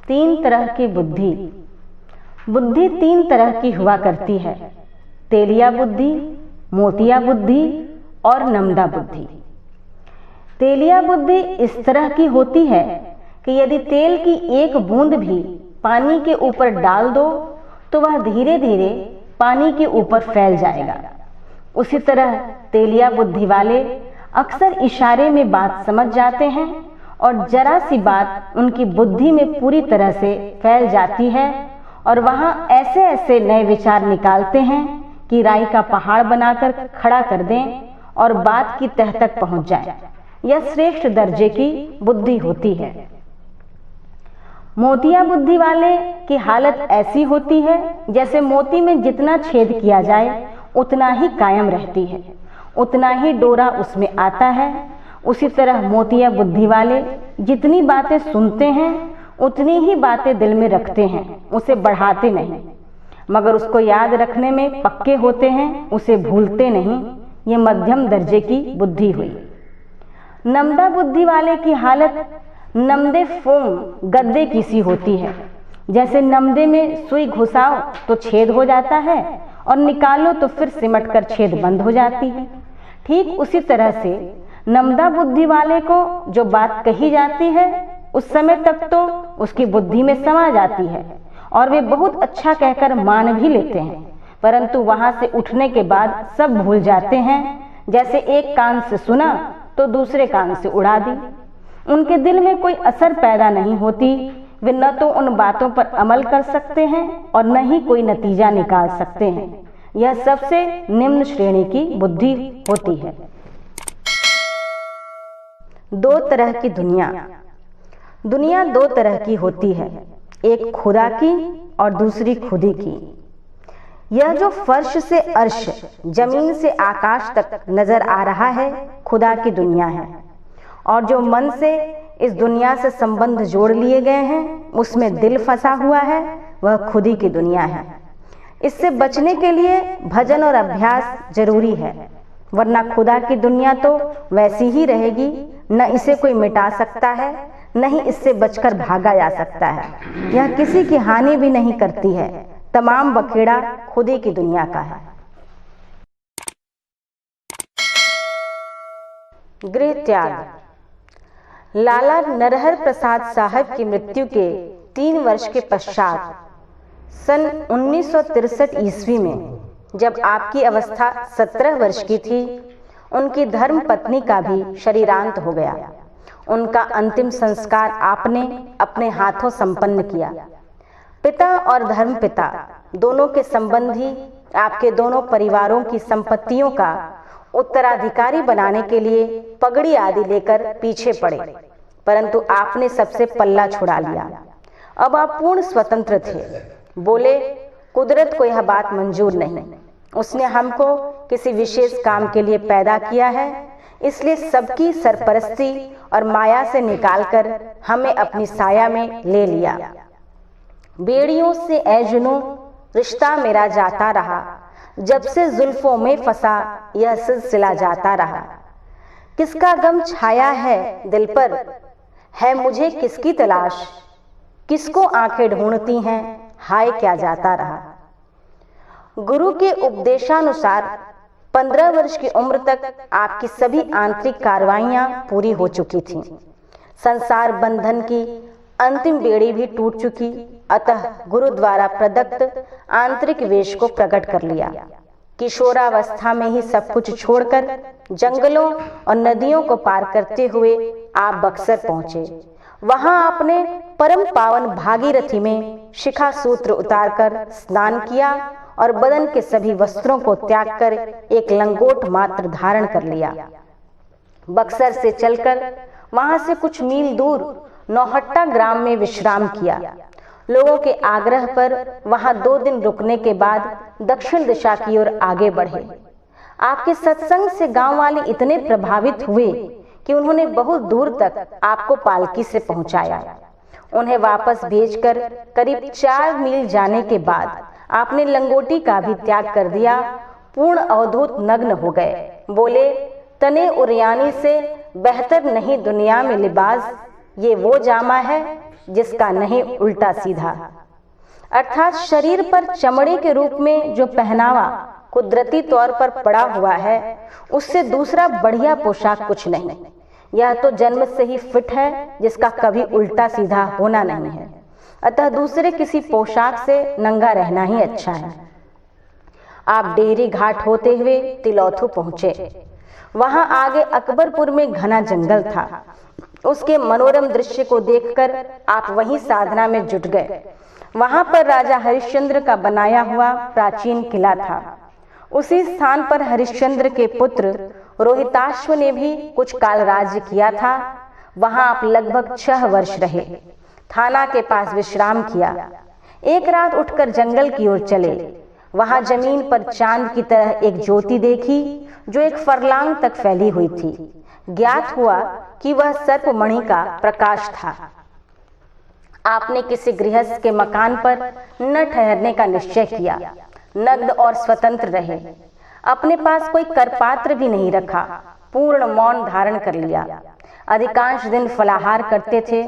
तीन तरह की बुद्धि। बुद्धि तीन तरह की हुआ करती है, तेलिया बुद्धि, मोतिया बुद्धि और नमदा बुद्धि। तेलिया बुद्धि इस तरह की होती है कि यदि तेल की एक बूंद भी पानी के ऊपर डाल दो तो वह धीरे धीरे पानी के ऊपर फैल जाएगा। उसी तरह तेलिया बुद्धि वाले अक्सर इशारे में बात समझ जाते हैं और जरा सी बात उनकी बुद्धि में पूरी तरह से फैल जाती है और वहां ऐसे ऐसे नए विचार निकालते हैं कि राई का पहाड़ बनाकर खड़ा कर दें और बात की तह तक पहुंच जाए। यह श्रेष्ठ दर्जे की बुद्धि होती है। मोतिया बुद्धि वाले की हालत ऐसी होती है जैसे मोती में जितना छेद किया जाए उतना ही कायम रहती है, उतना ही डोरा उसमें आता है। उसी तरह मोतिया बुद्धि वाले जितनी बातें सुनते हैं उतनी ही बातें दिल में रखते हैं, उसे बढ़ाते नहीं, मगर उसको याद रखने में पक्के होते हैं, उसे भूलते नहीं। ये मध्यम दर्जे की बुद्धि हुई। नमदा बुद्धि वाले की हालत नमदे फोम गद्दे की सी होती है। जैसे नमदे में सुई घुसाओ तो छेद हो जाता है और निकालो तो फिर सिमट कर छेद बंद हो जाती है। ठीक उसी तरह से नमदा बुद्धि वाले को जो बात कही जाती है उस समय तक तो उसकी बुद्धि में समा जाती है और वे बहुत अच्छा कहकर मान भी लेते हैं, परंतु वहां से उठने के बाद सब भूल जाते हैं। जैसे एक कान से सुना तो दूसरे कान से उड़ा दी। उनके दिल में कोई असर पैदा नहीं होती। वे न तो उन बातों पर अमल कर सकते हैं और न ही कोई नतीजा निकाल सकते हैं। यह सबसे निम्न श्रेणी की बुद्धि होती है। दो तरह की दुनिया। दुनिया दो तरह की होती है, एक खुदा की और दूसरी खुदी की। यह जो फर्श से अर्श, जमीन से आकाश तक नजर आ रहा है, खुदा की दुनिया है, और जो मन से इस दुनिया से संबंध जोड़ लिए गए हैं, उसमें दिल फंसा हुआ है, वह खुदी की दुनिया है। इससे बचने के लिए भजन और अभ्यास जरूरी है, वरना खुदा की दुनिया तो वैसी ही रहेगी। न इसे कोई मिटा सकता है, न ही इससे बचकर भागा जा सकता है। यह किसी की हानि भी नहीं करती है। तमाम बखेड़ा खुदी की दुनिया का है। गृह त्याग। लाला नरहर प्रसाद साहब की मृत्यु के 3 वर्ष के पश्चात सन 1963 ईस्वी में, जब आपकी अवस्था 17 वर्ष की थी, उनकी धर्म पत्नी का भी शरीरांत हो गया। उनका अंतिम संस्कार आपने अपने हाथों संपन्न किया। पिता और धर्मपिता दोनों के संबंधी आपके दोनों परिवारों की संपत्तियों का उत्तराधिकारी बनाने के लिए पगड़ी आदि लेकर पीछे पड़े, परंतु आपने सबसे पल्ला छुड़ा लिया। अब आप पूर्ण स्वतंत्र थे। बोले, कुदरत को यह बात मंजूर नहीं। उसने हमको किसी विशेष काम के लिए पैदा किया है, इसलिए सबकी सरपरस्ती और माया से निकालकर हमें अपनी साया में ले लिया। बेड़ियों से ऐ जुनूं रिश्ता मेरा जाता रहा, जब से जुल्फों में फंसा यह सिलसिला जाता रहा। किसका गम छाया है दिल पर, है मुझे किसकी तलाश, किसको आंखें ढूंढती हैं, हाय क्या जाता रहा। गुरु के उपदेशानुसार 15 वर्ष की उम्र तक आपकी सभी आंतरिक कार्रवाइयां पूरी हो चुकी थीं। संसार बंधन की अंतिम बेड़ी भी टूट चुकी, अतः गुरु द्वारा प्रदत्त आंतरिक वेश को प्रकट कर लिया। किशोरावस्था में ही सब कुछ छोड़कर जंगलों और नदियों को पार करते हुए आप बक्सर पहुंचे। वहां आपने परम पावन भागीरथी में शिखा सूत्र उतारकर स्नान किया और बदन के सभी वस्त्रों को त्याग कर एक लंगोट मात्र धारण कर लिया। बक्सर से चलकर वहां से कुछ मील दूर नौहट्टा ग्राम में विश्राम किया। लोगों के आग्रह पर वहां 2 दिन रुकने के बाद दक्षिण दिशा की ओर आगे बढ़े। आपके सत्संग से गांव वाले इतने प्रभावित हुए कि उन्होंने बहुत दूर तक आपको पालकी से पहुंचाया। उन्हें वापस भेजकर करीब 4 मील जाने के बाद आपने लंगोटी का भी त्याग कर दिया। पूर्ण अवधूत नग्न हो गए। बोले, तने उरियानी से बेहतर नहीं दुनिया में लिबास, ये वो जामा है जिसका नहीं उल्टा सीधा, अर्थात शरीर पर चमड़े के रूप में जो पहनावा कुदरती तौर पर पड़ा हुआ है, उससे दूसरा बढ़िया पोशाक कुछ नहीं। यह तो जन्म से ही फिट है, जिसका कभी उल्टा सीधा होना नहीं है। अतः दूसरे किसी पोशाक से नंगा रहना ही अच्छा है। आप डेहरी घाट होते हुए तिलौथू पहुंचे। वहां आगे अकबरपुर में घना जंगल था। उसके मनोरम दृश्य को देखकर आप वहीं साधना में जुट गए। वहां पर राजा हरिश्चंद्र का बनाया हुआ प्राचीन किला था। उसी स्थान पर हरिश्चंद्र के पुत्र रोहिताश्व ने भी कुछ काल राज्य किया था। वहां आप लगभग 6 वर्ष रहे। थाना के पास विश्राम किया। एक रात उठकर जंगल की ओर चले। वहां जमीन पर चांद की तरह एक ज्योति देखी जो एक फरलांग तक फैली हुई थी। ज्ञात हुआ कि वह सर्पमणि का प्रकाश था। आपने किसी गृहस्थ के मकान पर न ठहरने का निश्चय किया। नग्न और स्वतंत्र रहे। अपने पास कोई करपात्र भी नहीं रखा। पूर्ण मौन धारण कर लिया। अधिकांश दिन फलाहार करते थे।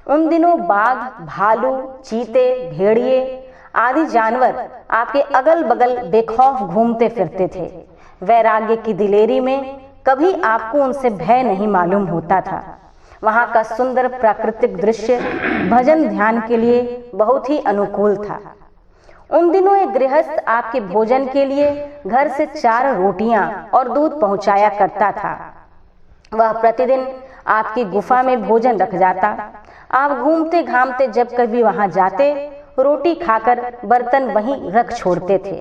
उन दिनों बाघ, भालू, चीते, भेड़िए आदि जानवर आपके अगल बगल बेखौफ घूमते फिरते थे। वैराग्य की दिलेरी में कभी आपको उनसे भय नहीं मालूम होता था। वहां का सुंदर प्राकृतिक दृश्य भजन ध्यान के लिए बहुत ही अनुकूल था। उन दिनों एक गृहस्थ आपके भोजन के लिए घर से 4 रोटियां और दूध पहुंचाया करता था। वह प्रतिदिन आपकी गुफा में भोजन रख जाता। आप घूमते घामते जब कभी वहां जाते, रोटी खाकर बर्तन वहीं रख छोड़ते थे।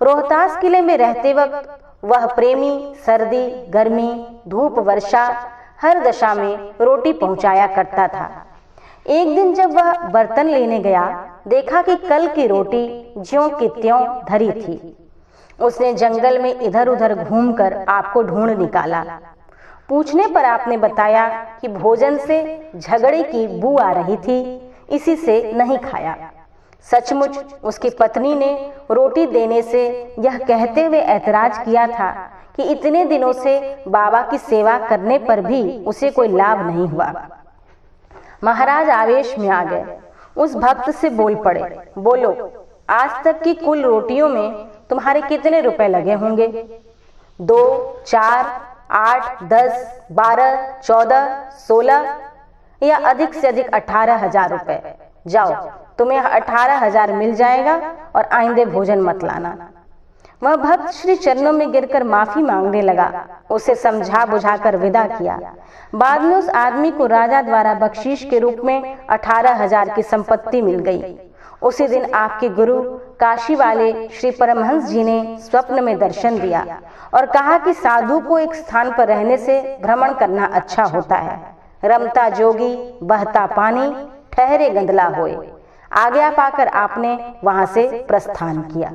रोहतास किले में रहते वक्त वह प्रेमी सर्दी, गर्मी, धूप, वर्षा हर दशा में रोटी पहुंचाया करता था। एक दिन जब वह बर्तन लेने गया, देखा कि कल की रोटी ज्यों की त्यों धरी थी। उसने जंगल में इधर उधर घूमकर आपको ढूंढ निकाला। पूछने पर आपने बताया कि भोजन से झगड़े की बू आ रही थी, इसी से नहीं खाया। सचमुच उसकी पत्नी ने रोटी देने से यह कहते हुए ऐतराज किया था कि इतने दिनों से बाबा की सेवा करने पर भी उसे कोई लाभ नहीं हुआ। महाराज आवेश में आ गए। उस भक्त से बोल पड़े, बोलो, आज तक की कुल रोटियों में तुम्हारे कितने रुपए लगे होंगे? 2, 4, 8, 10, 12, 14, 16 या अधिक से अधिक 18,000 रुपए। जाओ, तुम्हें 18,000 मिल जाएगा और आइंदे भोजन मत लाना। वह भक्त श्री चरणों में गिरकर माफी मांगने लगा। उसे समझा बुझाकर विदा किया। बाद में उस आदमी को राजा द्वारा बख्शीश के रूप में 18,000 की संपत्ति मिल गई। उसी दिन आपके गुरु काशी वाले श्री परमहंस जी ने स्वप्न में दर्शन दिया और कहा कि साधु को एक स्थान पर रहने से भ्रमण करना अच्छा होता है। रमता जोगी बहता पानी ठहरे गंदला होए। आज्ञा पाकर आपने वहां से प्रस्थान किया।